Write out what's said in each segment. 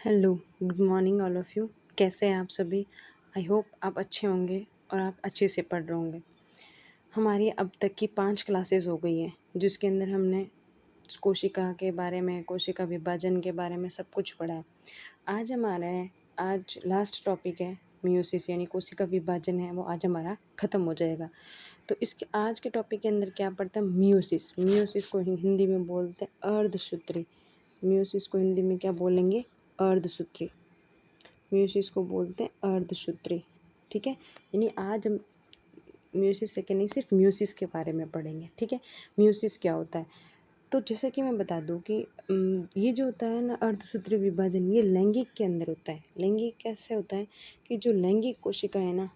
Hello, good morning all of you. कैसे हैं आप सभी? आई होप आप अच्छे होंगे और आप अच्छे से पढ़ रहे होंगे। हमारी अब तक की 5 क्लासेस हो गई हैं, जिसके अंदर हमने कोशिका के बारे में, कोशिका विभाजन के बारे में सब कुछ पढ़ा है। आज लास्ट टॉपिक है मेयोसिस, यानी कोशिका विभाजन है, वो आज हमारा ख़त्म हो जाएगा। तो इसके आज के टॉपिक के अंदर क्या पढ़ते हैं? मेयोसिस। मेयोसिस को हिंदी में बोलते हैं अर्धसूत्री। मेयोसिस को हिंदी में क्या बोलेंगे? अर्धसूत्री। मेयोसिस को बोलते हैं अर्धसूत्री। ठीक है, यानी आज हम मेयोसिस सेकेंड नहीं, सिर्फ मेयोसिस के बारे में पढ़ेंगे। ठीक है, मेयोसिस क्या होता है? तो जैसे कि मैं बता दूं कि ये जो होता है ना अर्धसूत्री विभाजन, ये लैंगिक के अंदर होता है। लैंगिक कैसे होता है कि जो लैंगिक कोशिका है ना,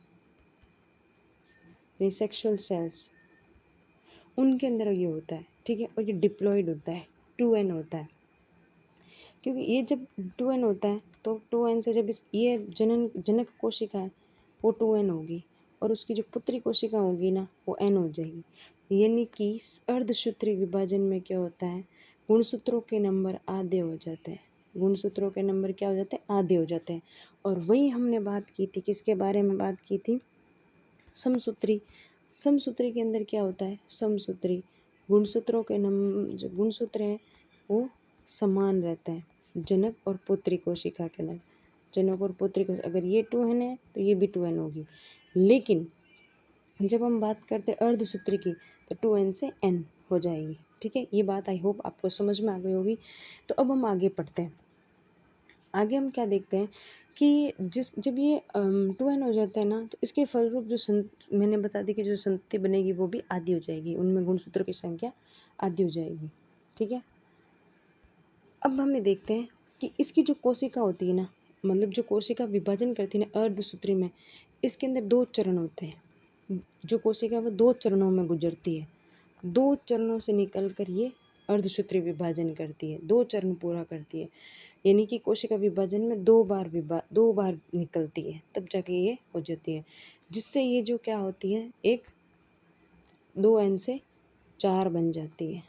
सेक्सुअल सेल्स, उनके अंदर ये होता है। ठीक है, और ये डिप्लॉयड होता है, 2n होता है। क्योंकि ये जब 2n होता है तो 2n से जब ये जनक कोशिका है वो 2n होगी, और उसकी जो पुत्री कोशिका होगी ना वो n हो जाएगी। यानी कि अर्धसूत्री विभाजन में क्या होता है, गुणसूत्रों के नंबर आधे हो जाते हैं। गुणसूत्रों के नंबर क्या हो जाते हैं? आधे हो जाते हैं। और वही हमने बात की थी, किसके बारे में बात की थी? समसूत्री। समसूत्री के अंदर क्या होता है? समसूत्री गुणसूत्रों के जो गुणसूत्र हैं वो समान रहते हैं, जनक और पुत्री कोशिका के अंदर। जनक और पुत्री को अगर ये 2n है तो ये भी 2n होगी। लेकिन जब हम बात करते हैं अर्धसूत्री की तो 2n से n हो जाएगी। ठीक है, ये बात आई होप आपको समझ में आ गई होगी। तो अब हम आगे पढ़ते हैं। आगे हम क्या देखते हैं कि जब ये 2n हो जाता है ना, तो इसके फलरूप मैंने बता दी कि जो संतति बनेगी वो भी आधी हो जाएगी, उनमें गुणसूत्रों की संख्या आधी हो जाएगी। ठीक है, अब हमें देखते हैं कि इसकी जो कोशिका होती है ना, मतलब जो कोशिका विभाजन करती है ना अर्धसूत्री में, इसके अंदर 2 चरण होते हैं। जो कोशिका वो 2 चरणों में गुजरती है। 2 चरणों से निकल कर ये अर्धसूत्री विभाजन करती है, 2 चरण पूरा करती है। यानी कि कोशिका विभाजन में 2 बार निकलती है, तब जाके ये हो जाती है। जिससे ये जो क्या होती है, एक 2n से 4 बन जाती है।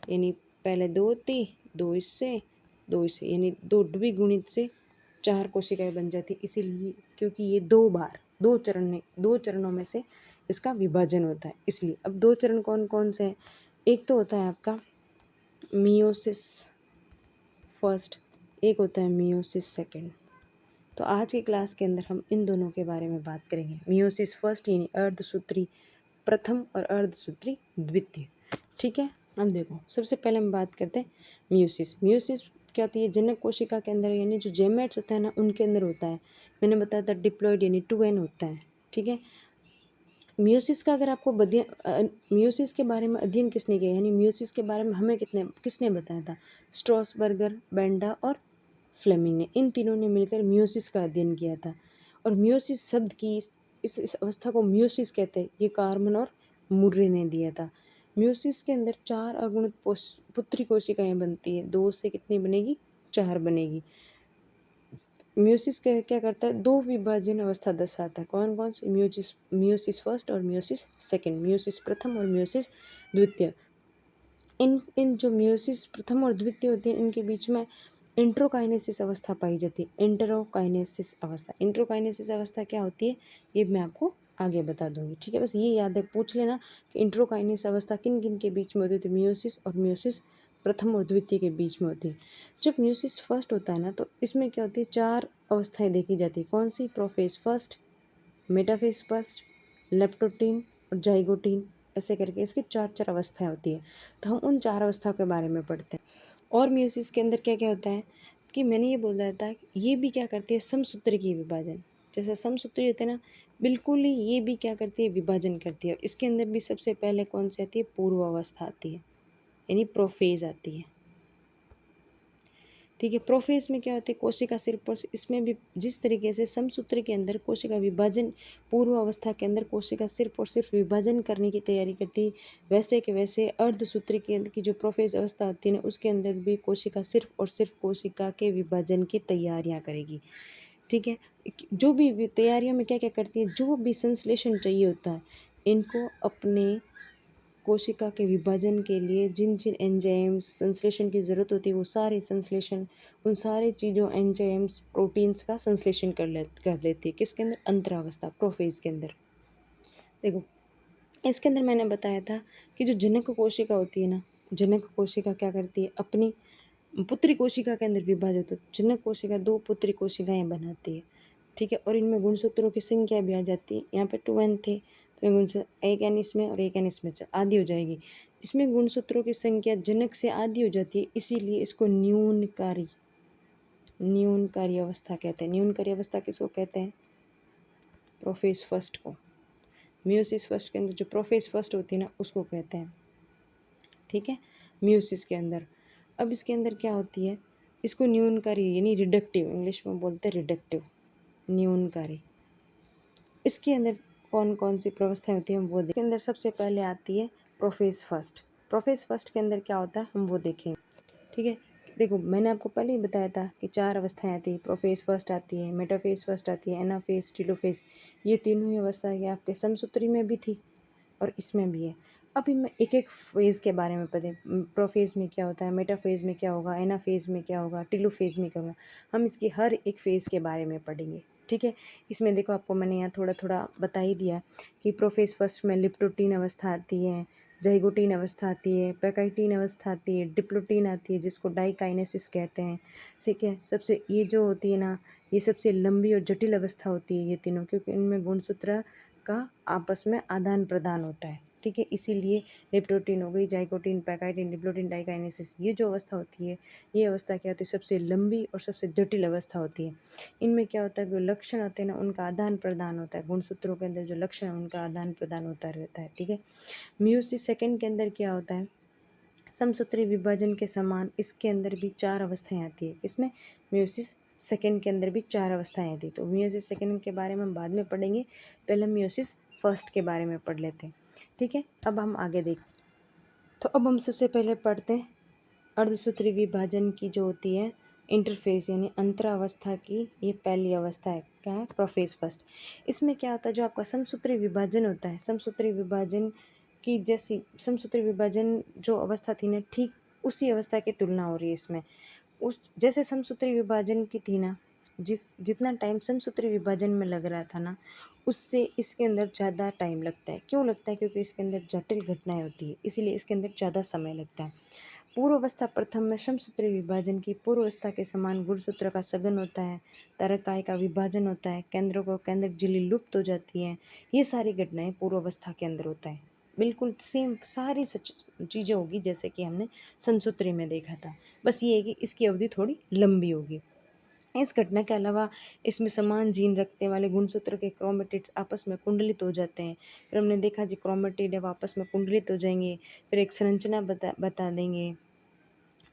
यानी पहले 2 थी, 2 इससे, 2 इससे, यानी 2 द्विगुणित से 4 कोशिकाएं बन जाती। इसीलिए क्योंकि ये 2 चरणों में से इसका विभाजन होता है, इसलिए। अब 2 चरण कौन कौन से हैं? एक तो होता है आपका मियोसिस फर्स्ट, एक होता है मियोसिस सेकेंड। तो आज की क्लास के अंदर हम इन दोनों के बारे में बात करेंगे। मियोसिस फर्स्ट यानी अर्धसूत्री प्रथम और अर्धसूत्री द्वितीय। ठीक है, हम देखो सबसे पहले हम बात करते हैं मियोसिस। मियोसिस क्या होती है? जनक कोशिका के अंदर, यानी जो जेमेट्स होता है ना उनके अंदर होता है। मैंने बताया था डिप्लॉयड यानी 2n होता है। ठीक है, मियोसिस का अगर आपको मियोसिस के बारे में अध्ययन किसने किया, यानी मियोसिस के बारे में हमें किसने बताया था? स्ट्रॉसबर्गर, बेंडा और फ्लेमिंग ने, इन तीनों ने मिलकर मियोसिस का अध्ययन किया था। और मियोसिस शब्द की इस अवस्था को मियोसिस कहते हैं, ये कार्मन और मुर्रे ने दिया था। मियोसिस के अंदर 4 अगुणित पुत्री कोशिकाएं बनती है। 2 से कितनी बनेगी? 4 बनेगी। मियोसिस क्या करता है? 2 विभाजन अवस्था दर्शाता है। कौन कौन सी? मियोसिस फर्स्ट और मियोसिस सेकेंड, मियोसिस प्रथम और मियोसिस द्वितीय। इन जो मियोसिस प्रथम और द्वितीय होती है, इनके बीच में इंट्रोकाइनेसिस अवस्था पाई जाती है। इंट्रोकाइनेसिस अवस्था क्या होती है, ये मैं आपको आगे बता दूंगी। ठीक है, बस ये याद है, पूछ लेना कि इंट्रोकाइनेसिस अवस्था किन किन के बीच में होती है। तो मियोसिस और मियोसिस प्रथम और द्वितीय के बीच में होती है। जब म्यूसिस फर्स्ट होता है ना, तो इसमें क्या होती है? 4 अवस्थाएं देखी जाती है। कौन सी? Prophase first, metaphase first, leptotene और जाइगोटीन, ऐसे करके इसकी 4 अवस्थाएं होती है। तो हम उन 4 अवस्थाओं के बारे में पढ़ते हैं। और म्यूसिस के अंदर क्या क्या होता है कि मैंने ये बोला था, ये भी क्या करती है? समसूत्र की विभाजन। जैसे समसूत्री होते हैं ना, बिल्कुल ही ये भी क्या करती है? विभाजन करती है। इसके अंदर भी सबसे पहले कौन सी आती है? पूर्व अवस्था आती है, यानी प्रोफेज आती है। ठीक है, प्रोफेज में क्या होती है? कोशिका सिर्फ और इसमें भी जिस तरीके से समसूत्र के अंदर कोशिका विभाजन, पूर्व अवस्था के अंदर कोशिका सिर्फ और सिर्फ विभाजन करने की तैयारी करती है, वैसे के वैसे अर्धसूत्र के अंदर की जो प्रोफेज अवस्था होती है ना, उसके अंदर भी कोशिका सिर्फ और सिर्फ कोशिका के विभाजन की तैयारियाँ करेगी। ठीक है, जो भी तैयारियों में क्या क्या करती है, जो भी संश्लेषण चाहिए होता है, इनको अपने कोशिका के विभाजन के लिए जिन जिन एंजाइम्स संश्लेषण की ज़रूरत होती है वो सारे संश्लेषण उन सारी चीज़ों एंजाइम्स प्रोटीन्स का संश्लेषण कर लेती है। किसके अंदर? अंतरावस्था प्रोफेज के अंदर। देखो इसके अंदर मैंने बताया था कि जो जनक कोशिका होती है ना, जनक कोशिका क्या करती है? अपनी पुत्री कोशिका के अंदर विभाजित हो जनक कोशिका 2 पुत्री कोशिकाएं बनाती है, ठीक है। और इनमें गुणसूत्रों की संख्या भी आ जाती है। यहाँ पे 2n थे तो गुणसूत्र एक n इसमें और एक n इसमें आधी हो जाएगी। इसमें गुणसूत्रों की संख्या जनक से आधी हो जाती है, इसीलिए इसको न्यूनकारी अवस्था कहते हैं। न्यूनकारी अवस्था किसको कहते हैं? प्रोफेज फर्स्ट को। मियोसिस फर्स्ट के अंदर जो प्रोफेज फर्स्ट होती है ना उसको कहते हैं, ठीक है, मियोसिस के अंदर। अब इसके अंदर क्या होती है? इसको न्यूनकारी यानी रिडक्टिव, इंग्लिश में बोलते हैं रिडक्टिव, न्यूनकारी। इसके अंदर कौन कौन सी व्यवस्थाएं होती हैं वो देखें। इसके अंदर सबसे पहले आती है प्रोफेज फर्स्ट। प्रोफेज फर्स्ट के अंदर क्या होता है हम वो देखें, ठीक है। देखो मैंने आपको पहले ही बताया था कि 4 अवस्थाएं आती है। प्रोफेज फर्स्ट आती है, मेटाफेज फर्स्ट आती है, एनाफेज, टेलोफेज। ये तीनों ही अवस्थाएं आपके समसूत्री में भी थी और इसमें भी है। अभी मैं एक एक फेज़ के बारे में पढ़े, प्रोफेज में क्या होता है, मेटाफेज में क्या होगा, एनाफेज में क्या होगा, टेलोफेज में क्या होगा, हम इसकी हर एक फेज़ के बारे में पढ़ेंगे, ठीक है। इसमें देखो आपको मैंने यहाँ थोड़ा थोड़ा बता ही दिया कि प्रोफेज फर्स्ट में लिप्टोटीन अवस्था आती है, जाइगोटीन अवस्था आती है, पैकाइटीन अवस्था आती है, डिप्लोटीन आती है जिसको डाइकाइनेसिस कहते हैं, ठीक है। सबसे ये जो होती है ना ये सबसे लंबी और जटिल अवस्था होती है ये तीनों, क्योंकि इनमें गुणसूत्र का आपस में आदान प्रदान होता है, ठीक है। इसीलिए लिप्टोटीन हो गई, जाइगोटीन, पैकाइटीन, डिप्लोटीन, डाइकाइनेसिस, ये जो अवस्था होती है ये अवस्था क्या होती है? सबसे लंबी और सबसे जटिल अवस्था होती है। इनमें क्या होता है? जो लक्षण होते हैं ना उनका आदान प्रदान होता है, गुणसूत्रों के अंदर जो लक्षण है उनका आदान प्रदान होता रहता है, ठीक है। मियोसिस सेकंड के अंदर क्या होता है? समसूत्री विभाजन के समान इसके अंदर भी 4 अवस्थाएं आती है। इसमें मियोसिस सेकंड के अंदर भी 4 अवस्थाएं आती है। तो मियोसिस सेकंड के बारे में हम बाद में पढ़ेंगे, पहले मियोसिस फर्स्ट के बारे में पढ़ लेते हैं, ठीक है। अब हम आगे देखते, तो अब हम सबसे पहले पढ़ते हैं अर्धसूत्री विभाजन की जो होती है इंटरफेस यानी अंतरावस्था की। ये पहली अवस्था है, क्या है? Prophase first. इसमें क्या होता है? जो आपका समसूत्री विभाजन होता है, समसूत्री विभाजन की जैसी समसूत्री विभाजन जो अवस्था थी ना ठीक उसी अवस्था की तुलना हो रही है इसमें। उस जैसे समसूत्री विभाजन की थी ना, जितना टाइम समसूत्री विभाजन में लग रहा था ना उससे इसके अंदर ज़्यादा टाइम लगता है। क्यों लगता है? क्योंकि इसके अंदर जटिल घटनाएं होती है, इसीलिए इसके अंदर ज़्यादा समय लगता है। पूर्वावस्था प्रथम में समसूत्री विभाजन की पूर्वावस्था के समान गुणसूत्र का सघन होता है, तरकाय का विभाजन होता है, केंद्रों को केंद्रक झिल्ली लुप्त हो जाती हैं। ये सारी घटनाएं पूर्वावस्था के अंदर होता है। बिल्कुल सेम सारी सच चीज़ें होगी जैसे कि हमने समसूत्री में देखा था, बस ये है कि इसकी अवधि थोड़ी लंबी होगी। इस घटना के अलावा इसमें समान जीन रखने वाले गुणसूत्र के क्रोमेटिड्स आपस में कुंडलित हो जाते हैं। फिर हमने देखा जी क्रोमेटिड है वो आपस में कुंडलित हो जाएंगे, फिर एक संरचना बता देंगे।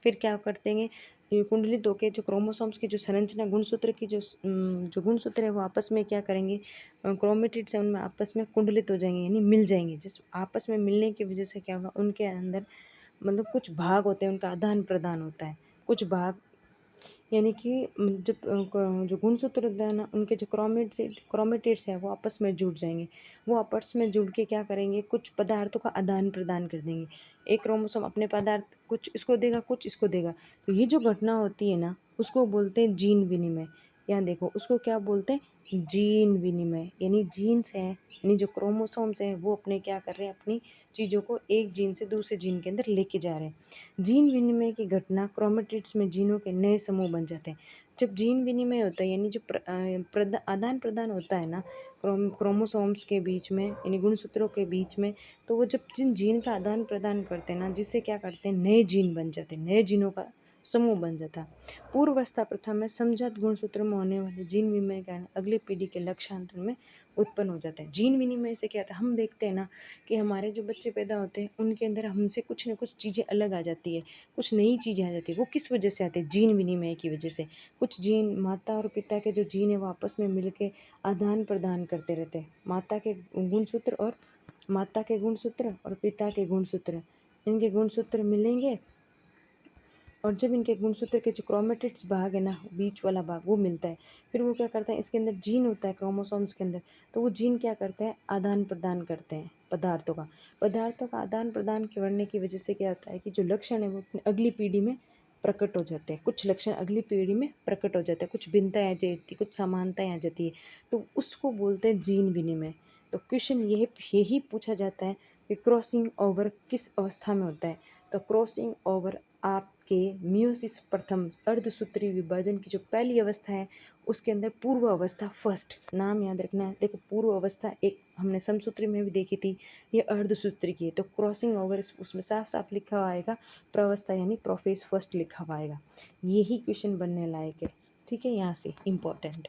फिर क्या कर देंगे? ये कुंडलित होकर जो क्रोमोसोम्स की जो संरचना गुणसूत्र की जो गुणसूत्र है वो आपस में क्या करेंगे? क्रोमेटिड्स है उनमें आपस में कुंडलित हो जाएंगे यानी मिल जाएंगे। जिस आपस में मिलने की वजह से क्या होगा? उनके अंदर मतलब कुछ भाग होते हैं उनका आदान प्रदान होता है। कुछ भाग यानी कि जब जो गुणसूत्र होता है ना उनके जो क्रोमेटिड्स है वो आपस में जुड़ जाएंगे। वो आपस में जुड़ के क्या करेंगे? कुछ पदार्थों का आदान प्रदान कर देंगे। एक क्रोमोसोम अपने पदार्थ कुछ इसको देगा कुछ इसको देगा। तो ये जो घटना होती है ना उसको बोलते हैं जीन विनिमय। यहाँ देखो उसको क्या बोलते हैं? जीन विनिमय। यानी जीन्स हैं यानी जो क्रोमोसोम्स हैं वो अपने क्या कर रहे हैं? अपनी चीज़ों को एक जीन से दूसरे जीन के अंदर लेके जा रहे हैं। जीन विनिमय की घटना क्रोमेटिड्स में जीनों के नए समूह बन जाते हैं। जब जीन विनिमय होता है यानी जो आदान प्रदान होता है ना क्रोमोसोम्स के बीच में यानी गुणसूत्रों के बीच में, तो वो जब जिन जीन का आदान प्रदान करते हैं ना जिससे क्या करते हैं? नए जीन बन जाते हैं, नए जीनों का समूह बन जाता है। पूर्वावस्था प्रथा में समजात गुणसूत्र में होने वाले जीन विनिमय के कारण अगली पीढ़ी के लक्षांतर में उत्पन्न हो जाता है। जीन विनिमय से क्या होता है? हम देखते हैं ना कि हमारे जो बच्चे पैदा होते हैं उनके अंदर हमसे कुछ ना कुछ चीज़ें अलग आ जाती है, कुछ नई चीज़ें आ जाती है। वो किस वजह से आती है? जीन विनिमय की वजह से। कुछ जीन माता और पिता के जो जीन है वो आपस में मिल के आदान प्रदान करते रहते हैं। माता के गुणसूत्र और पिता के गुणसूत्र, इनके गुणसूत्र मिलेंगे और जब इनके गुणसूत्र के जो क्रोमेटिड्स भाग है ना, बीच वाला भाग वो मिलता है, फिर वो क्या करता है, इसके अंदर जीन होता है क्रोमोसोम्स के अंदर, तो वो जीन क्या करते हैं, आदान प्रदान करते हैं पदार्थों का आदान प्रदान करने की वजह से क्या होता है कि जो लक्षण है वो अपनी अगली पीढ़ी में प्रकट हो जाते हैं, कुछ लक्षण अगली पीढ़ी में प्रकट हो जाते हैं, कुछ भिन्नताएं आ जाती है, कुछ समानताएं आ जाती है, तो उसको बोलते हैं जीन विनिमय। तो क्वेश्चन यही पूछा जाता है कि क्रॉसिंग ओवर किस अवस्था में होता है, तो क्रॉसिंग ओवर आपके मियोसिस प्रथम अर्धसूत्री विभाजन की जो पहली अवस्था है उसके अंदर पूर्व अवस्था फर्स्ट, नाम याद रखना है। देखो पूर्व अवस्था एक हमने समसूत्री में भी देखी थी, ये अर्धसूत्री की है, तो क्रॉसिंग ओवर उसमें साफ साफ लिखा हुआ आएगा प्रवस्था यानी प्रोफेस फर्स्ट लिखा हुआ आएगा। यही क्वेश्चन बनने लायक है, ठीक है, यहाँ से इम्पोर्टेंट।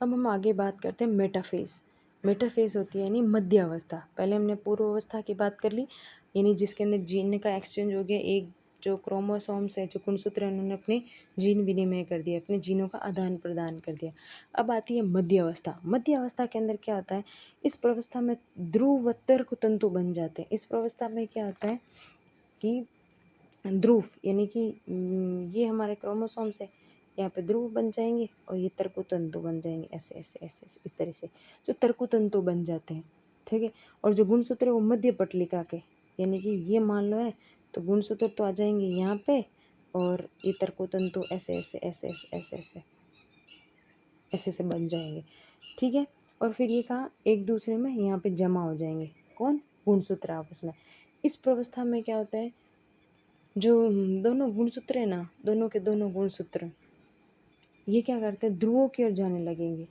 अब हम आगे बात करते हैं मेटाफेज। मेटाफेज होती है यानी मध्य अवस्था। पहले हमने पूर्व अवस्था की बात कर ली, यानी जिसके अंदर जीन का एक्सचेंज हो गया, एक जो क्रोमोसोम्स है, जो गुणसूत्र है, उन्होंने अपने जीन विनिमय कर दिया, अपने जीनों का आदान प्रदान कर दिया। अब आती है मध्य अवस्था। मध्य अवस्था के अंदर क्या होता है, इस प्रवस्था में ध्रुव व तर्क तंतु बन जाते हैं। इस प्रवस्था में क्या होता है कि ध्रुव यानी कि ये हमारे क्रोमोसोम्स है, यहाँ पे ध्रुव बन जाएंगे और ये तर्कुतंतु बन जाएंगे, ऐसे ऐसे ऐसे ऐसे इस तरह से जो तर्कुतंतु बन जाते हैं, ठीक है। और जो गुणसूत्र है वो मध्य पटलिका के, यानी कि ये मान लो है, तो गुणसूत्र तो आ जाएंगे यहाँ पे और ये तर्कुतंतु ऐसे ऐसे ऐसे ऐसे ऐसे ऐसे ऐसे से बन जाएंगे, ठीक है। और फिर ये कहाँ एक दूसरे में यहाँ पे जमा हो जाएंगे, कौन, गुणसूत्र आपस में। इस प्रवस्था में क्या होता है, जो दोनों गुणसूत्र है ना, दोनों के दोनों गुणसूत्र ये क्या करते हैं, ध्रुवों की ओर जाने लगेंगे।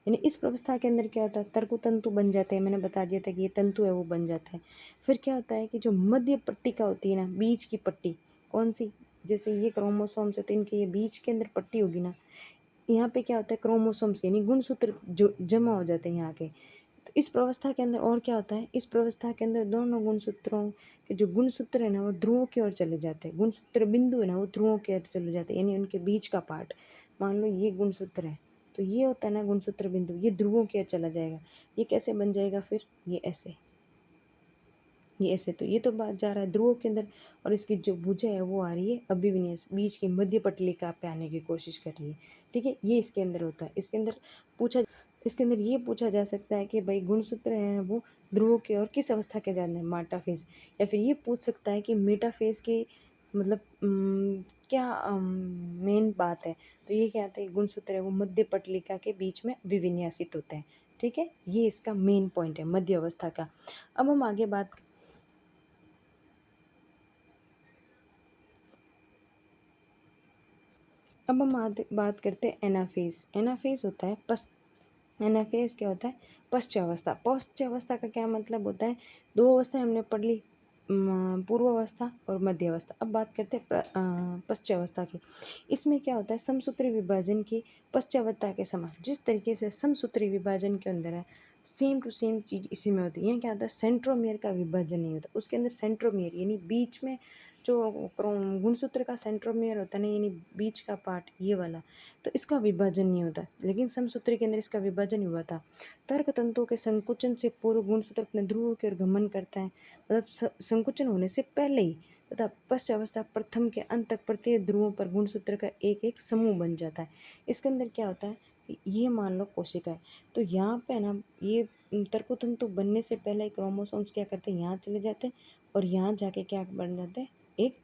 यानी इस प्रवस्था के अंदर क्या होता है, तर्कु तंतु बन जाते हैं, मैंने बता दिया था कि ये तंतु है वो बन जाता है। फिर क्या होता है कि जो मध्य पट्टिका होती है ना, बीच की पट्टी, कौन सी, जैसे ये क्रोमोसोम्स है तो इनके ये बीच के अंदर पट्टी होगी ना, यहाँ पे क्या होता है, क्रोमोसोम्स यानी गुणसूत्र जो जमा हो जाते हैं यहाँ के। तो इस प्रवस्था के अंदर और क्या होता है, इस प्रवस्था के अंदर दोनों गुणसूत्रों के जो गुणसूत्र है ना वो ध्रुवों की ओर चले जाते हैं, गुणसूत्र बिंदु है ना वो ध्रुवों की ओर चले जाते हैं, यानी उनके बीच का पार्ट, मान लो ये गुणसूत्र है तो ये होता है ना गुणसूत्र बिंदु, ये ध्रुवों की ओर चला जाएगा। ये कैसे बन जाएगा फिर, ये ऐसे, ये ऐसे, तो ये तो बात जा रहा है ध्रुवों के अंदर, और इसकी जो भुजा है वो आ रही है अभिविन्यास, बीच की मध्य पटलिका पे आने की कोशिश कर रही है, ठीक है। ये इसके अंदर होता है। पूछा इसके अंदर ये पूछा जा सकता है कि भाई गुणसूत्र है वो ध्रुवों की ओर किस अवस्था के जाते हैं, माटाफेज, या फिर ये पूछ सकता है कि मेटाफेज की मतलब क्या मेन बात है, तो ये क्या आता है, गुणसूत्र है वो मध्य पटलिका के बीच में विविन्यासित होते हैं, ठीक है। ये इसका मेन पॉइंट है मध्य अवस्था का। अब हम आगे बात करते हैं एनाफेज। एनाफेज होता है एनाफेज क्या होता है, पश्चावस्था। पश्चावस्था का क्या मतलब होता है, दो अवस्थाएं हमने पढ़ ली, पूर्व अवस्था और मध्य अवस्था। अब बात करते हैं पश्चावस्था की। इसमें क्या होता है, समसूत्री विभाजन की पश्चावस्था के समान, जिस तरीके से समसूत्री विभाजन के अंदर है सेम टू सेम चीज़ इसी में होती है। यहाँ क्या होता है, सेंट्रोमियर का विभाजन नहीं होता, उसके अंदर सेंट्रोमियर यानी बीच में जो गुणसूत्र का सेंट्रोमियर होता है ना, यानी बीच का पार्ट ये वाला, तो इसका विभाजन नहीं होता, लेकिन समसूत्री के अंदर इसका विभाजन हुआ था। तर्क तंतुओं के संकुचन से पूर्व गुणसूत्र अपने ध्रुवों की ओर गमन करता है, मतलब संकुचन होने से पहले ही, तथा पश्चावस्था प्रथम के अंत तक प्रत्येक ध्रुवों पर गुणसूत्र का एक एक समूह बन जाता है। इसके अंदर क्या होता है, ये मान लो कोशिका है, तो यहाँ पे ना ये तर्कतंतु बनने से पहले क्रोमोसोम्स क्या करते हैं, यहाँ चले जाते हैं और यहाँ जाके क्या बन जाते हैं, एक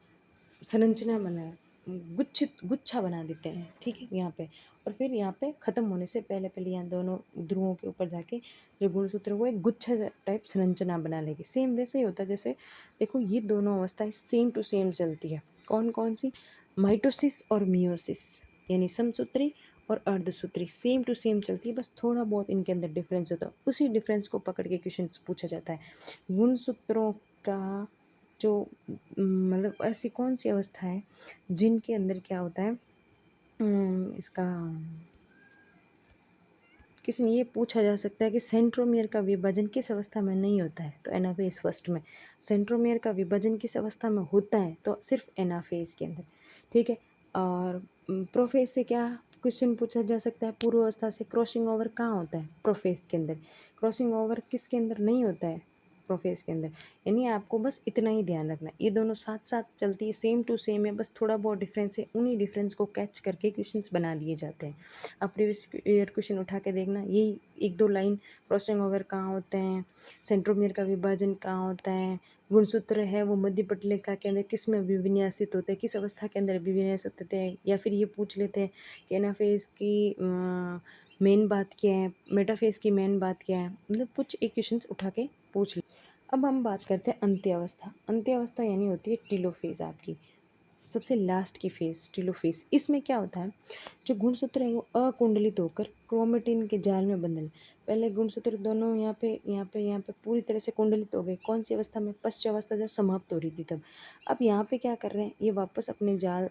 संरचना बना गुच्छा बना देते हैं, ठीक है, यहाँ पे। और फिर यहाँ पे ख़त्म होने से पहले पहले यहाँ दोनों ध्रुवों के ऊपर जाके जो गुणसूत्र है वो एक गुच्छा टाइप संरचना बना लेगी। सेम वैसे ही होता है, जैसे देखो ये दोनों अवस्थाएं सेम टू सेम चलती है, कौन कौन सी, माइटोसिस और मियोसिस, यानी समसूत्री और अर्धसूत्री सेम टू सेम चलती है, बस थोड़ा बहुत इनके अंदर डिफरेंस होता है, उसी डिफरेंस को पकड़ के क्वेश्चन पूछा जाता है। गुणसूत्रों का जो मतलब ऐसी कौन सी अवस्था है जिनके अंदर क्या होता है, इसका किसी ने ये पूछा जा सकता है कि सेंट्रोमियर का विभाजन किस अवस्था में नहीं होता है, तो एनाफेज फर्स्ट में। सेंट्रोमियर का विभाजन किस अवस्था में होता है, तो सिर्फ एनाफेज के अंदर, ठीक है। और प्रोफेज से क्या क्वेश्चन पूछा जा सकता है पूर्व अवस्था से क्रॉसिंग ओवर कहाँ होता है? प्रोफेज के अंदर। क्रॉसिंग ओवर किसके अंदर नहीं होता है? प्रोफेज के अंदर। यानी आपको बस इतना ही ध्यान रखना है, ये दोनों साथ साथ चलती है, सेम टू सेम है, बस थोड़ा बहुत डिफरेंस है, उन्हीं डिफरेंस को कैच करके क्वेश्चंस बना दिए जाते हैं। आप प्रीवियस ईयर क्वेश्चन उठा के देखना, यही एक दो लाइन, क्रॉसिंग ओवर कहाँ होते हैं, सेंट्रोमियर का विभाजन कहाँ होता है, गुणसूत्र है वो मध्य पटलिका के अंदर किस में विन्यासित होते हैं, किस अवस्था के अंदर विन्यासित होते हैं, या फिर ये पूछ लेते हैं कि एनाफेज की मेन बात क्या है, मेटाफेज की मेन बात क्या है, मतलब कुछ एक क्वेश्चंस उठा के पूछ ले। अब हम बात करते हैं अंत्य अवस्था। अंत्य अवस्था यानी होती है टीलोफेज आपकी, सबसे लास्ट की फेज टीलोफेज। इसमें क्या होता है, जो गुणसूत्र है वो अकुंडलित होकर क्रोमेटिन के जाल में बंधन। पहले गुणसूत्र दोनों यहाँ पे पूरी तरह से कुंडलित हो गए, कौन सी अवस्था में? पश्च अवस्था जब समाप्त हो रही थी तब। अब यहाँ पे क्या कर रहे हैं, ये वापस अपने जाल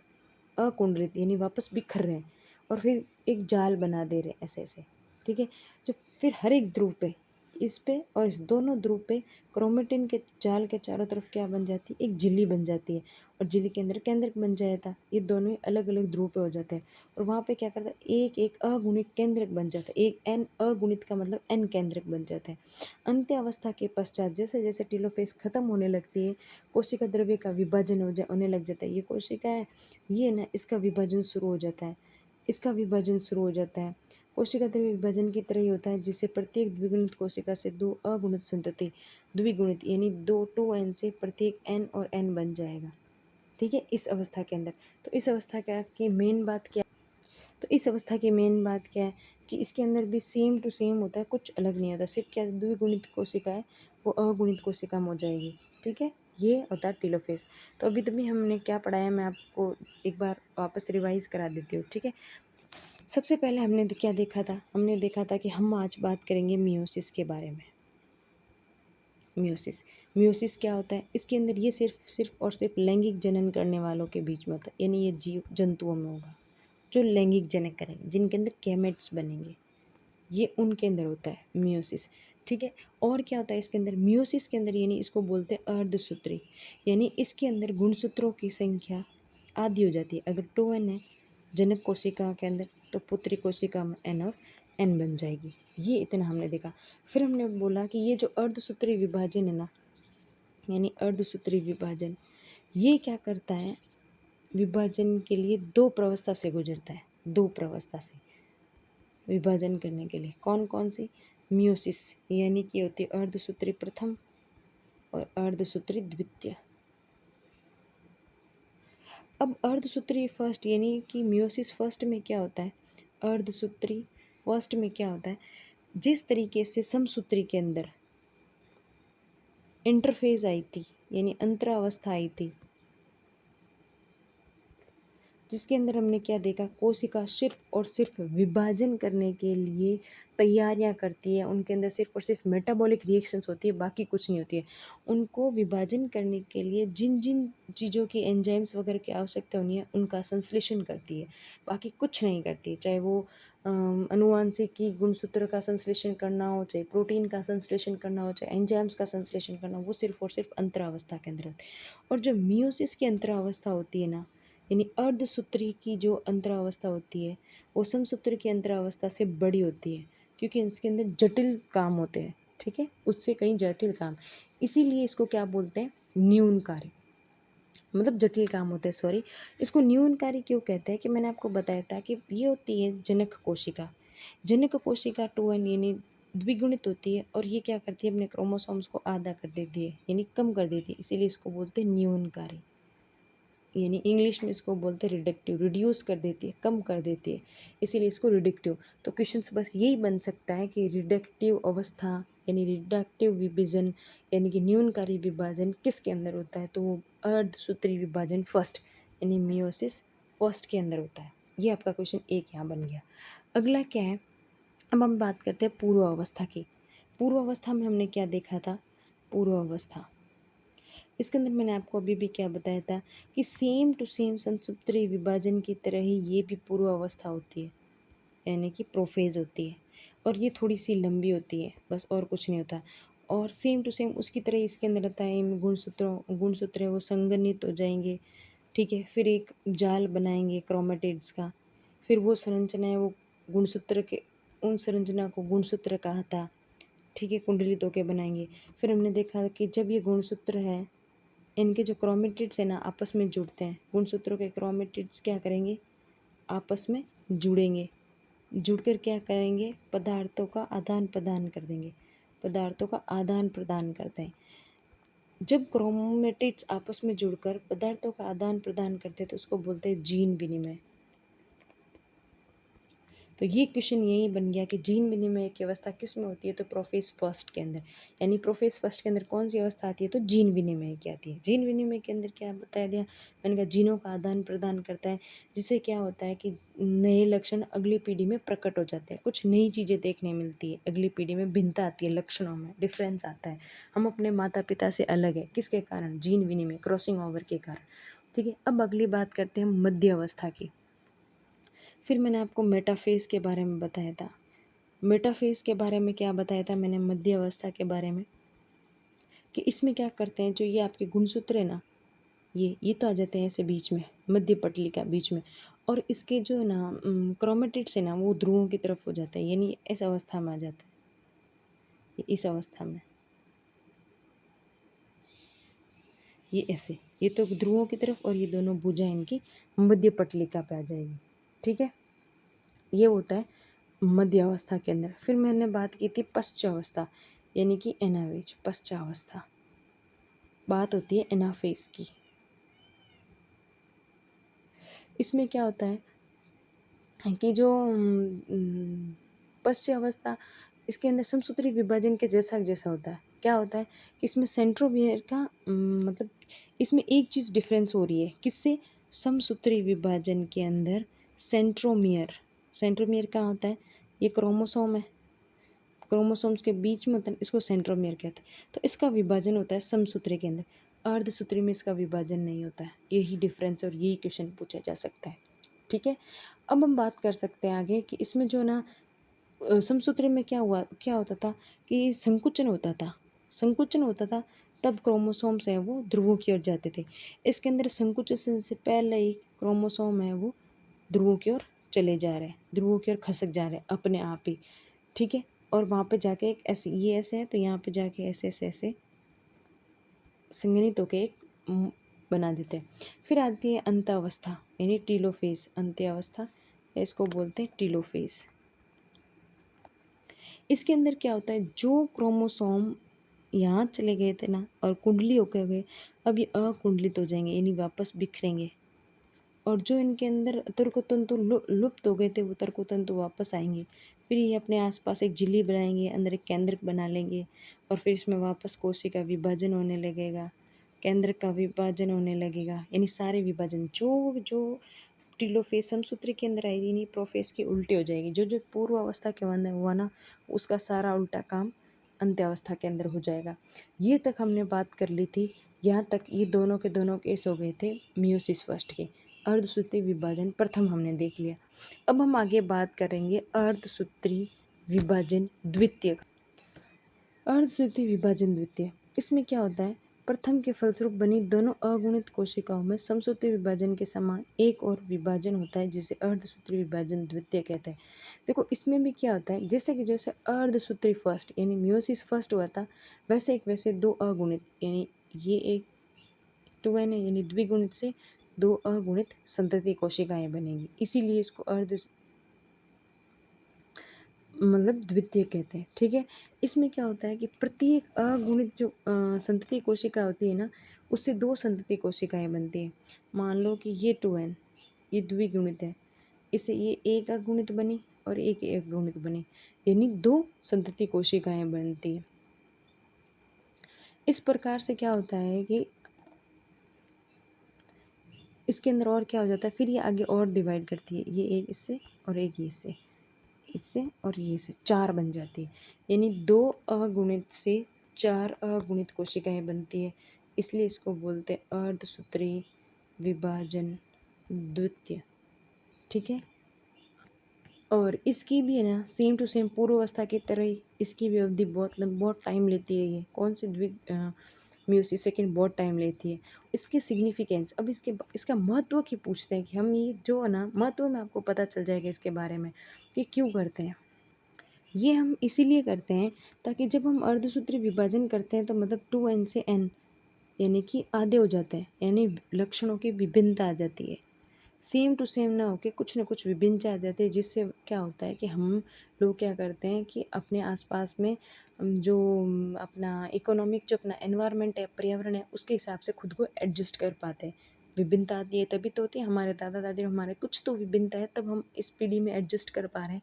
अकुंडलित यानी वापस बिखर रहे हैं और फिर एक जाल बना दे रहे हैं ऐसे ऐसे, ठीक है। जो फिर हर एक ध्रुव पे, इस पे और इस दोनों ध्रुव पे क्रोमेटिन के जाल के चारों तरफ क्या बन जाती है, एक झिल्ली बन जाती है, और झिल्ली के अंदर केंद्रक बन जाता है। ये दोनों ही अलग अलग ध्रुव पे हो जाते हैं और वहाँ पे क्या करता है, एक एक अगुणित केंद्रक बन जाता है, एक एन अगुणित का मतलब एन केंद्रक बन जाता है। अंत्य अवस्था के पश्चात जैसे जैसे टीलोफेज खत्म होने लगती है, कोशिका द्रव्य का विभाजन होने लग जाता है। ये कोशिका है, ये ना, इसका विभाजन शुरू हो जाता है, इसका विभाजन शुरू हो जाता है। कोशिका द्रव्य विभाजन की तरह ही होता है, जिससे प्रत्येक द्विगुणित कोशिका से दो अगुणित संतति द्विगुणित यानी दो टू एन से प्रत्येक एन और एन बन जाएगा, ठीक है, इस अवस्था के अंदर। तो इस अवस्था का की मेन बात क्या, तो इस अवस्था की मेन बात क्या है कि इसके अंदर भी सेम टू सेम होता है, कुछ अलग नहीं होता, सिर्फ क्या द्विगुणित कोशिका है वो अगुणित कोशिका में हो जाएगी, ठीक है। ये होता है टीलोफेज। तो अभी तभी हमने क्या पढ़ाया, मैं आपको एक बार वापस रिवाइज करा देती हूँ, ठीक है। सबसे पहले हमने क्या देखा था, हमने देखा था कि हम आज बात करेंगे मियोसिस के बारे में। मियोसिस, मियोसिस क्या होता है, इसके अंदर ये सिर्फ और सिर्फ लैंगिक जनन करने वालों के बीच में होता है, यानी ये जीव जंतुओं में होगा जो लैंगिक जनन करेंगे, जिनके अंदर गैमेट्स बनेंगे, ये उनके अंदर होता है मियोसिस, ठीक है। और क्या होता है इसके अंदर, मियोसिस के अंदर, यानी इसको बोलते हैं अर्धसूत्री, यानी इसके अंदर गुणसूत्रों की संख्या आधी हो जाती है। अगर 2n है जनक कोशिका के अंदर, तो पुत्री कोशिका में n और n बन जाएगी। ये इतना हमने देखा। फिर हमने बोला कि ये जो अर्धसूत्री विभाजन है ना, यानी अर्धसूत्री विभाजन, ये क्या करता है, विभाजन के लिए दो प्रवस्था से गुजरता है, दो प्रवस्था से विभाजन करने के लिए। कौन कौन सी? मियोसिस यानी कि होती है अर्धसूत्री प्रथम और अर्धसूत्री द्वितीय। अब अर्धसूत्री फर्स्ट यानी कि मियोसिस फर्स्ट में क्या होता है, अर्धसूत्री फर्स्ट में क्या होता है, जिस तरीके से समसूत्री के अंदर इंटरफेज आई थी यानी अंतरावस्था आई थी, जिसके अंदर हमने क्या देखा, कोशिका सिर्फ और सिर्फ विभाजन करने के लिए तैयारियां करती है, उनके अंदर सिर्फ और सिर्फ मेटाबॉलिक रिएक्शंस होती है, बाकी कुछ नहीं होती है। उनको विभाजन करने के लिए जिन जिन चीज़ों की एंजाइम्स वगैरह की आवश्यकता होनी है उनका संश्लेषण करती है, बाकी कुछ नहीं करती है। चाहे वो अनुवांशिकी गुणसूत्र का संश्लेषण करना हो, चाहे प्रोटीन का संश्लेषण करना हो, चाहे एंजाइम्स का संश्लेषण करना हो, वो सिर्फ और सिर्फ अंतरावस्था के अंदर होती है। और जो मियोसिस की अंतरावस्था होती है ना, यानी अर्धसूत्री की जो अंतरावस्था होती है वो समसूत्री की अंतरावस्था से बड़ी होती है, क्योंकि इसके अंदर जटिल काम होते हैं, ठीक है, उससे कहीं जटिल काम, इसीलिए इसको क्या बोलते हैं, न्यूनकारी, मतलब जटिल काम होते हैं, सॉरी। इसको न्यूनकारी क्यों कहते हैं, कि मैंने आपको बताया था कि ये होती है जनक कोशिका। जनक कोशिका 2n यानी द्विगुणित होती है, और ये क्या करती है, अपने क्रोमोसोम्स को आधा कर देती है यानी कम कर देती है, इसीलिए इसको बोलते हैं न्यूनकारी, यानी इंग्लिश में इसको बोलते हैं रिडक्टिव, रिड्यूस कर देती है, कम कर देती है, इसीलिए इसको रिडक्टिव। तो क्वेश्चंस बस यही बन सकता है कि रिडक्टिव अवस्था यानी रिडक्टिव विभाजन यानी कि न्यूनकारी विभाजन किसके अंदर होता है, तो वो अर्धसूत्री विभाजन फर्स्ट यानी मियोसिस फर्स्ट के अंदर होता है। ये आपका क्वेश्चन एक यहाँ बन गया। अगला क्या है, अब हम बात करते हैं पूर्व अवस्था की। पूर्व अवस्था में हमने क्या देखा था, पूर्व अवस्था, इसके अंदर मैंने आपको अभी भी क्या बताया था कि सेम टू सेम संसूत्री विभाजन की तरह ही ये भी पूर्व अवस्था होती है, यानी कि प्रोफेज होती है, और ये थोड़ी सी लंबी होती है, बस और कुछ नहीं होता। और सेम टू सेम उसकी तरह इसके अंदर रहता है, गुणसूत्र है वो संघनित हो जाएंगे, ठीक है, फिर एक जाल बनाएंगे क्रोमेटिड्स का, फिर वो संरचना है वो गुणसूत्र के, उन संरचना को गुणसूत्र कहा था, ठीक है, कुंडली तो के बनाएंगे। फिर हमने देखा कि जब ये गुणसूत्र है, इनके जो क्रोमेटिड्स है ना आपस में जुड़ते हैं, गुणसूत्रों के क्रोमेटिड्स क्या करेंगे, आपस में जुड़ेंगे, जुड़कर क्या करेंगे, पदार्थों का आदान प्रदान कर देंगे, पदार्थों का आदान प्रदान करते हैं। जब क्रोमेटिड्स आपस में जुड़कर पदार्थों का आदान प्रदान करते हैं तो उसको बोलते हैं जीन विनिमय। तो ये क्वेश्चन यही बन गया कि जीन विनिमय की अवस्था किस में होती है, तो प्रोफेज फर्स्ट के अंदर, यानी प्रोफेज फर्स्ट के अंदर कौन सी अवस्था आती है, तो जीन विनिमय की आती है। जीन विनिमय के अंदर क्या बताया दिया, मैंने कहा जीनों का आदान प्रदान करता है, जिससे क्या होता है कि नए लक्षण अगली पीढ़ी में प्रकट हो जाते हैं, कुछ नई चीज़ें देखने मिलती है, अगली पीढ़ी में भिन्नता आती है, लक्षणों में डिफरेंस आता है, हम अपने माता पिता से अलग है, किसके कारण, जीन विनिमय, क्रॉसिंग ओवर के कारण। ठीक है, अब अगली बात करते हैं मध्य अवस्था की। फिर मैंने आपको मेटाफेज के बारे में बताया था। मेटाफेज के बारे में क्या बताया था मैंने, मध्य अवस्था के बारे में, कि इसमें क्या करते हैं, जो ये आपके गुणसूत्र है ना, ये तो आ जाते हैं ऐसे बीच में, मध्य पटली का बीच में, और इसके जो है ना क्रोमेटिड्स है ना वो ध्रुवों की तरफ हो जाता है, यानी इस अवस्था में आ जाता है, इस अवस्था में, ये ऐसे, ये तो ध्रुवों की तरफ, और ये दोनों भुजा इनकी मध्य पटलिका पे आ जाएगी। ठीक है, ये होता है मध्य अवस्था के अंदर। फिर मैंने बात की थी पश्चावस्था, यानी कि एनावेज, पश्चावस्था, बात होती है एनाफेज की। इसमें क्या होता है कि जो पश्चावस्था, इसके अंदर समसूत्री विभाजन के जैसा जैसा होता है। क्या होता है कि इसमें सेंट्रोमियर का मतलब इसमें एक चीज़ डिफरेंस हो रही है, किससे, समसूत्री विभाजन के अंदर सेंट्रोमियर, सेंट्रोमियर क्या होता है, ये क्रोमोसोम है, क्रोमोसोम्स के बीच में होता है, इसको सेंट्रोमियर कहते हैं। तो इसका विभाजन होता है समसूत्री के अंदर, अर्धसूत्री में इसका विभाजन नहीं होता है। यही डिफरेंस और यही क्वेश्चन पूछा जा सकता है। ठीक है, अब हम बात कर सकते हैं आगे कि इसमें जो ना समसूत्री में क्या होता था कि संकुचन होता था, संकुचन होता था, तब क्रोमोसोम्स हैं वो ध्रुवों की ओर जाते थे। इसके अंदर संकुचन से पहले ही क्रोमोसोम है वो ध्रुवों की ओर चले जा रहे हैं, ध्रुवों की ओर खसक जा रहे हैं अपने आप ही। ठीक है, और वहाँ पे जाके एक ऐसे, ये ऐसे है तो यहाँ पे जाके ऐसे ऐसे ऐसे संघनित होके एक बना देते हैं। फिर आती है अंत्यावस्था, यानी टीलोफेज, अंत्यावस्था, इसको बोलते हैं टीलोफेज। इसके अंदर क्या होता है, जो क्रोमोसोम यहाँ चले गए थे ना और कुंडली होकर गए, अब ये अकुंडलित हो जाएंगे, यानी वापस बिखरेंगे, और जो इनके अंदर तर्कतंतु लुप्त हो गए थे वो तर्कतंतु वापस आएंगे। फिर ये अपने आसपास एक झिल्ली बनाएंगे, अंदर एक केंद्रक बना लेंगे, और फिर इसमें वापस कोशिका विभाजन होने लगेगा, केंद्र का विभाजन होने लगेगा, यानी सारे विभाजन जो जो टीलोफेज समसूत्र के अंदर आएगी, यानी प्रोफेज की उल्टी हो जाएगी, जो जो पूर्व अवस्था के अंदर हुआ ना उसका सारा उल्टा काम अंत्यावस्था के अंदर हो जाएगा। ये तक हमने बात कर ली थी, यहाँ तक ये दोनों के दोनों केस हो गए थे मियोसिस फर्स्ट के। अर्धसूत्री विभाजन प्रथम हमने देख लिया। अब हम आगे बात करेंगे अर्धसूत्री विभाजन द्वितीय। अर्धसूत्री विभाजन द्वितीय, इसमें क्या होता है, प्रथम के फलस्वरूप बनी दोनों अगुणित कोशिकाओं में समसूत्री विभाजन के समान एक और विभाजन होता है, जिसे अर्धसूत्री विभाजन द्वितीय कहते हैं। देखो इसमें भी क्या होता है, जैसे कि जैसे अर्धसूत्री फर्स्ट यानी मियोसिस फर्स्ट हुआ था, वैसे दो अगुणित, यानी ये एक 2n है, यानी द्विगुणित से दो अगुणित संतति कोशिकाएं बनेंगी, इसीलिए इसको अर्ध मतलब द्वितीय कहते हैं। ठीक है, इसमें क्या होता है कि प्रत्येक अगुणित जो संतति कोशिका होती है ना, उससे दो संतति कोशिकाएं बनती हैं। मान लो कि ये 2n, ये द्विगुणित है, इससे ये एक अगुणित बनी और एक एक गुणित बनी, यानी दो संतति कोशिकाएं बनती हैं। इस प्रकार से क्या होता है कि इसके अंदर और क्या हो जाता है, फिर ये आगे और डिवाइड करती है, ये एक इससे और एक ये इससे, इससे और ये से चार बन जाती है, यानी दो अगुणित से चार अगुणित कोशिकाएं बनती है, इसलिए इसको बोलते हैं अर्धसूत्री विभाजन द्वितीय। ठीक है, और इसकी भी है ना सेम टू सेम पूर्व अवस्था की तरह ही इसकी भी अवधि बहुत टाइम लेती है। ये कौन सी मियोसिस सेकंड बहुत टाइम लेती है। इसकी सिग्निफिकेंस, अब इसका महत्व की पूछते हैं कि हम ये जो है ना महत्व में आपको पता चल जाएगा इसके बारे में कि क्यों करते हैं। ये हम इसीलिए करते हैं ताकि जब हम अर्धसूत्री विभाजन करते हैं तो मतलब 2n से n यानी कि आधे हो जाते हैं, यानी लक्षणों की विभिन्नता आ जाती है। सेम टू सेम ना होके कुछ ना कुछ विभिन्नता आ जाती है, जिससे क्या होता है कि हम लोग क्या करते हैं कि अपने आसपास में जो अपना इकोनॉमिक जो अपना एनवायरनमेंट है, पर्यावरण है, उसके हिसाब से खुद को एडजस्ट कर पाते हैं। विभिन्नता आती है तभी तो होती है, हमारे दादा दादी हमारे कुछ तो विभिन्नता है तब हम इस पीढ़ी में एडजस्ट कर पा रहे हैं।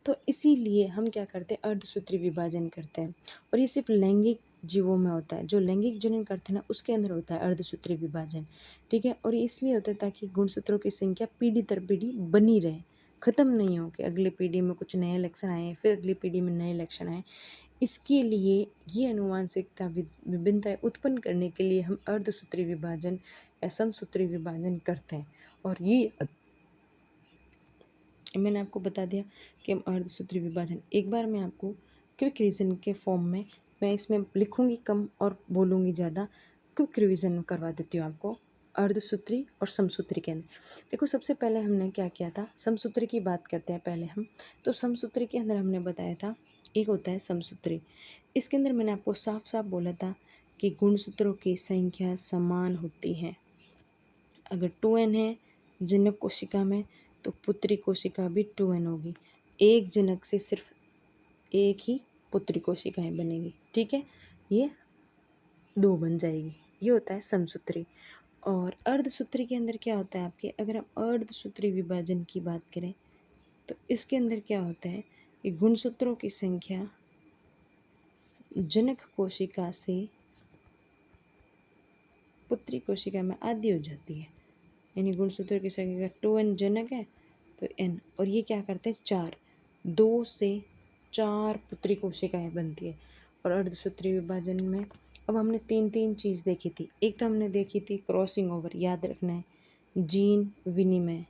तो इसीलिए हम क्या करते हैं, अर्धसूत्री विभाजन करते हैं। और ये सिर्फ लैंगिक जीवों में होता है, जो लैंगिक जनन करते हैं ना उसके अंदर होता है अर्धसूत्री विभाजन, ठीक है। और ये इसलिए होता है ताकि गुणसूत्रों की संख्या पीढ़ी दर पीढ़ी बनी रहे, ख़त्म नहीं हो कि अगली पीढ़ी में कुछ नए लक्षण आए फिर अगली पीढ़ी में नए लक्षण आए। इसके लिए ये अनुवांशिकता विभिन्नताएं उत्पन्न करने के लिए हम अर्धसूत्री विभाजन या समसूत्री विभाजन करते हैं। और ये मैंने आपको बता दिया कि हम अर्धसूत्री विभाजन, एक बार मैं आपको क्विक रिविजन के फॉर्म में मैं इसमें लिखूंगी कम और बोलूँगी ज़्यादा, क्विक रिविजन करवा देती हूँ आपको अर्धसूत्री और समसूत्री के अंदर। देखो सबसे पहले हमने क्या किया था, समसूत्री की बात करते हैं पहले हम। तो समसूत्री के अंदर हमने बताया था एक होता है समसूत्री। इसके अंदर मैंने आपको साफ साफ बोला था कि गुणसूत्रों की संख्या समान होती है। अगर 2n है जनक कोशिका में तो पुत्री कोशिका भी 2n होगी। एक जनक से सिर्फ एक ही पुत्री कोशिकाएं बनेगी, ठीक है, ये 2 बन जाएगी। ये होता है समसूत्री। और अर्धसूत्री के अंदर क्या होता है आपके, अगर हम अर्धसूत्री विभाजन की बात करें तो इसके अंदर क्या होता है कि गुणसूत्रों की संख्या जनक कोशिका से पुत्री कोशिका में आधी हो जाती है। यानी गुणसूत्रों की संख्या 2n जनक है तो n, और ये क्या करते हैं 4, 2 से 4 पुत्री कोशिकाएं बनती है। और अर्धसूत्री विभाजन में अब हमने तीन चीज़ देखी थी। एक तो हमने देखी थी क्रॉसिंग ओवर, याद रखना है, जीन विनिमय।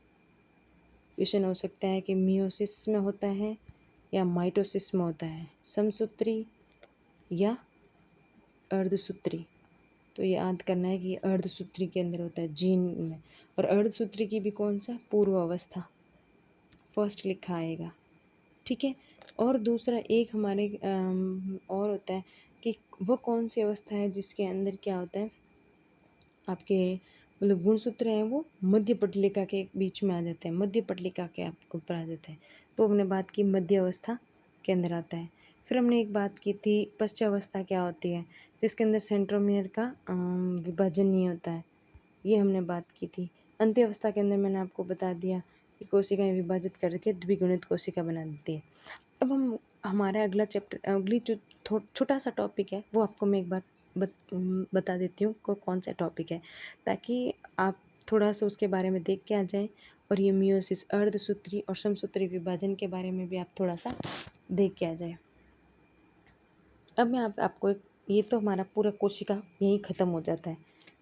क्वेश्चन हो सकता है कि मियोसिस में होता है या माइटोसिस में होता है, समसूत्री या अर्धसूत्री। तो ये याद करना है कि अर्धसूत्री के अंदर होता है जीन में। और अर्धसूत्री की भी कौन सा, पूर्व अवस्था फर्स्ट लिखा आएगा, ठीक है। और दूसरा एक हमारे और होता है कि वो कौन सी अवस्था है जिसके अंदर क्या होता है आपके मतलब गुणसूत्र हैं वो मध्य पटलिका के बीच में आ जाते हैं, मध्य पटलिका के आप ऊपर आ जाते हैं। तो हमने बात की मध्य अवस्था के अंदर आता है। फिर हमने एक बात की थी पश्चावस्था क्या होती है, जिसके अंदर सेंट्रोमियर का विभाजन नहीं होता है, ये हमने बात की थी। अंत्य अवस्था के अंदर मैंने आपको बता दिया कि कोशिकाएं विभाजित करके द्विगुणित कोशिका बना देती है। अब हम हमारा अगला चैप्टर, अगली जो छोटा सा टॉपिक है वो आपको मैं एक बार बता देती हूँ कौन सा टॉपिक है, ताकि आप थोड़ा सा उसके बारे में देख के आ जाएं। और ये मियोसिस, अर्धसूत्री और समसूत्री विभाजन के बारे में भी आप थोड़ा सा देख के आ जाए। अब मैं आपको एक, ये तो हमारा पूरा कोशिका यहीं ख़त्म हो जाता है,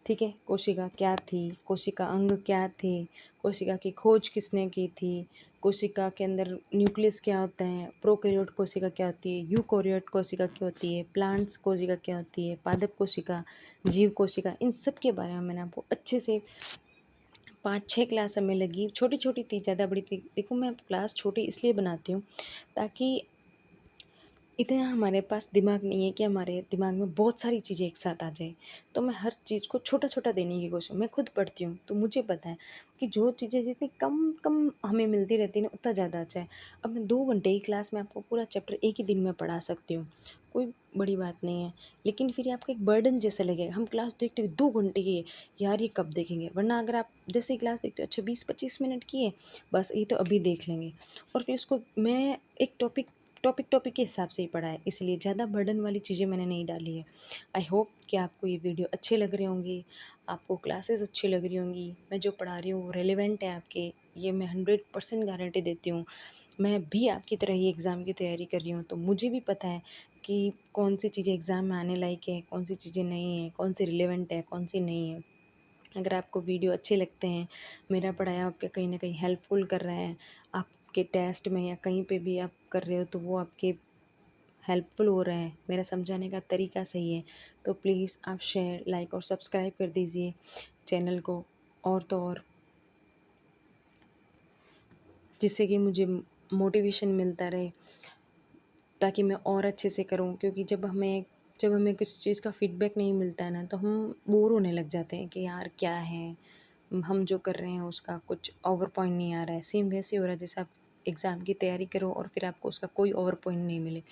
ठीक है। कोशिका क्या थी, कोशिका अंग क्या थे, कोशिका की खोज किसने की थी, कोशिका के अंदर न्यूक्लियस क्या होता है, प्रोकैरियोट कोशिका क्या होती है, यूकैरियोट कोशिका क्या होती है, प्लांट्स कोशिका क्या होती है, पादप कोशिका, जीव कोशिका, इन सब के बारे में मैंने आपको अच्छे से 5-6 क्लास हमें लगी। छोटी छोटी थी, ज़्यादा बड़ी थी। देखो मैं क्लास छोटी इसलिए बनाती हूँ ताकि इतना हमारे पास दिमाग नहीं है कि हमारे दिमाग में बहुत सारी चीज़ें एक साथ आ जाए। तो मैं हर चीज़ को छोटा छोटा देने की कोशिश, मैं खुद पढ़ती हूँ तो मुझे पता है कि जो चीज़ें जितनी कम कम हमें मिलती रहती है ना उतना ज़्यादा अच्छा है। अब मैं 2 घंटे की क्लास में आपको पूरा चैप्टर एक ही दिन में पढ़ा सकती हूँ, कोई बड़ी बात नहीं है। लेकिन फिर आपको एक बर्डन जैसा लगेगा, हम क्लास देखते हो 2 घंटे की है, यार ये कब देखेंगे। वरना अगर आप जैसे ही क्लास देखते हो, अच्छा 20-25 मिनट की है, बस ये तो अभी देख लेंगे। और फिर उसको मैं एक टॉपिक के हिसाब से ही पढ़ा है, इसलिए ज़्यादा बर्डन वाली चीज़ें मैंने नहीं डाली है। आई होप कि आपको ये वीडियो अच्छे लग रहे होंगे, आपको क्लासेस अच्छी लग रही होंगी, मैं जो पढ़ा रही हूँ वो रेलेवेंट है आपके, ये मैं 100% गारंटी देती हूँ। मैं भी आपकी तरह ही एग्ज़ाम की तैयारी कर रही हूँ, तो मुझे भी पता है कि कौन सी चीज़ें एग्ज़ाम में आने लायक है, कौन सी चीज़ें नहीं है, कौन सी रिलेवेंट है, कौन सी नहीं है। अगर आपको वीडियो अच्छे लगते हैं, मेरा पढ़ाया आपके कहीं ना कहीं हेल्पफुल कर रहा है, आपके टेस्ट में या कहीं पे भी आप कर रहे हो तो वो आपके हेल्पफुल हो रहा है, मेरा समझाने का तरीका सही है, तो प्लीज़ आप शेयर, लाइक और सब्सक्राइब कर दीजिए चैनल को, और तो और, जिससे कि मुझे मोटिवेशन मिलता रहे, ताकि मैं और अच्छे से करूँ। क्योंकि जब हमें किसी चीज़ का फीडबैक नहीं मिलता है ना, तो हम बोर होने लग जाते हैं कि यार क्या है, हम जो कर रहे हैं उसका कुछ ओवर पॉइंट नहीं आ रहा है। सेम वैसे हो रहा है जैसे आप एग्ज़ाम की तैयारी करो और फिर आपको उसका कोई ओवर पॉइंट नहीं मिले,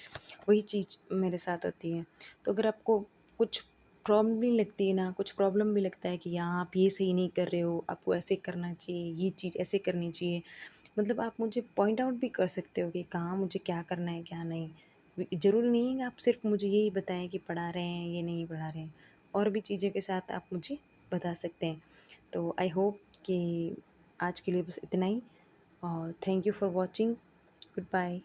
वही चीज़ मेरे साथ होती है। तो अगर आपको कुछ प्रॉब्लम भी लगती है ना, कुछ प्रॉब्लम भी लगता है कि यहाँ आप ये सही नहीं कर रहे हो, आपको ऐसे करना चाहिए, ये चीज़ ऐसे करनी चाहिए, मतलब आप मुझे पॉइंट आउट भी कर सकते हो कि कहाँ मुझे क्या करना है क्या नहीं। ज़रूरी नहीं है कि आप सिर्फ मुझे यही बताएं कि पढ़ा रहे हैं ये नहीं पढ़ा रहे हैं, और भी चीज़ों के साथ आप मुझे बता सकते हैं। तो आई होप कि आज के लिए बस इतना ही, और thank you for watching. Good bye.